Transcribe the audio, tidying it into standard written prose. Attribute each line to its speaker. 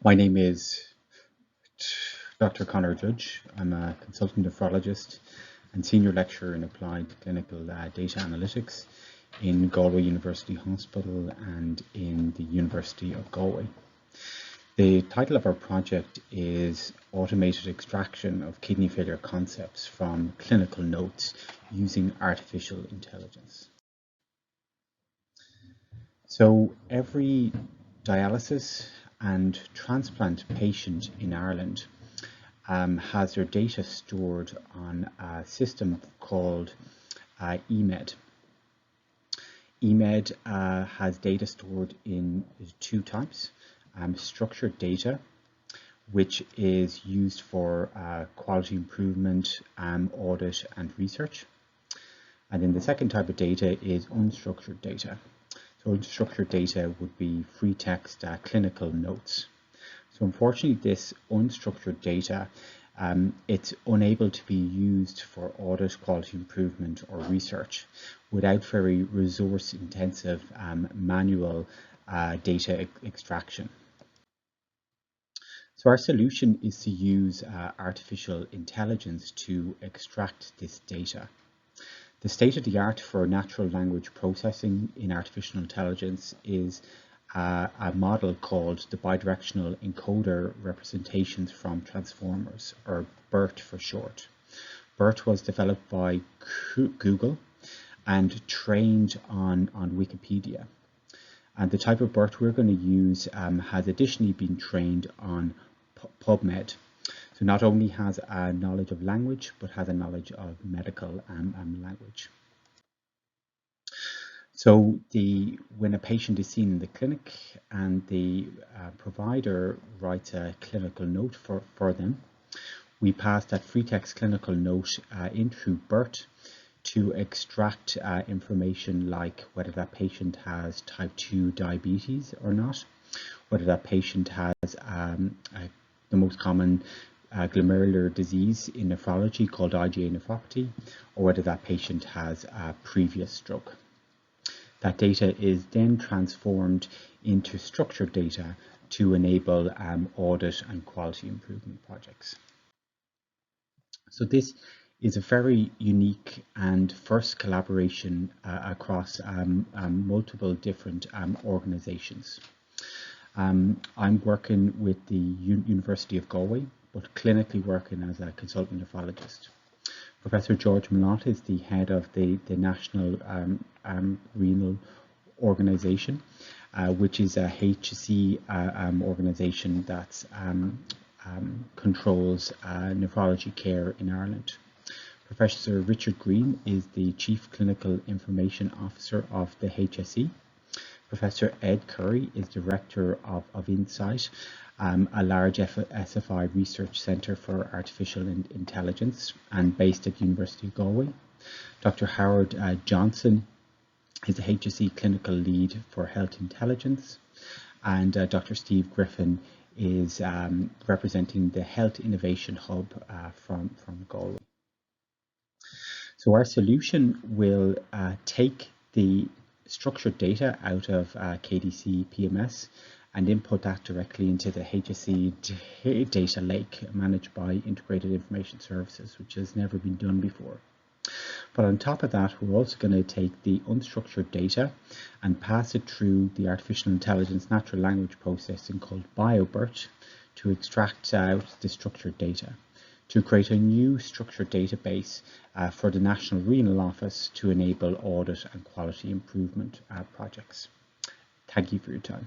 Speaker 1: My name is Dr. Conor Judge. I'm a consultant nephrologist and senior lecturer in applied clinical data analytics in Galway University Hospital and in the University of Galway. The title of our project is Automated Extraction of Kidney Failure Concepts from Clinical Notes using Artificial Intelligence. So every dialysis and transplant patient in Ireland has their data stored on a system called eMed. eMed has data stored in two types: structured data, which is used for quality improvement, audit and research. And then the second type of data is unstructured data. So unstructured data would be free text clinical notes. So unfortunately, this unstructured data, it's unable to be used for audit, quality improvement or research without very resource intensive manual data extraction. So our solution is to use artificial intelligence to extract this data. The state of the art for natural language processing in artificial intelligence is a model called the Bidirectional Encoder Representations from Transformers, or BERT for short. BERT was developed by Google and trained on Wikipedia. And the type of BERT we're going to use has additionally been trained on PubMed. So not only has a knowledge of language, but has a knowledge of medical language. So when a patient is seen in the clinic and the provider writes a clinical note for them, we pass that free text clinical note in through BERT to extract information like whether that patient has type 2 diabetes or not, whether that patient has the most common glomerular disease in nephrology called IgA nephropathy, or whether that patient has a previous stroke. That data is then transformed into structured data to enable audit and quality improvement projects. So this is a very unique and first collaboration across multiple different organizations. I'm working with the University of Galway, but clinically working as a consultant nephrologist. Professor George Malotte is the head of the National Renal Organization, which is a HSE organization that controls nephrology care in Ireland. Professor Richard Green is the Chief Clinical Information Officer of the HSE. Professor Ed Curry is Director of Insight, a large SFI research centre for artificial intelligence and based at the University of Galway. Dr. Howard Johnson is the HSE Clinical Lead for Health Intelligence, and Dr. Steve Griffin is representing the Health Innovation Hub from Galway. So our solution will take the structured data out of KDC PMS and input that directly into the HSE data lake managed by Integrated Information Services, which has never been done before. But on top of that, we're also going to take the unstructured data and pass it through the artificial intelligence natural language processing called BioBERT to extract out the structured data, to create a new structured database for the National Renal Office to enable audit and quality improvement projects. Thank you for your time.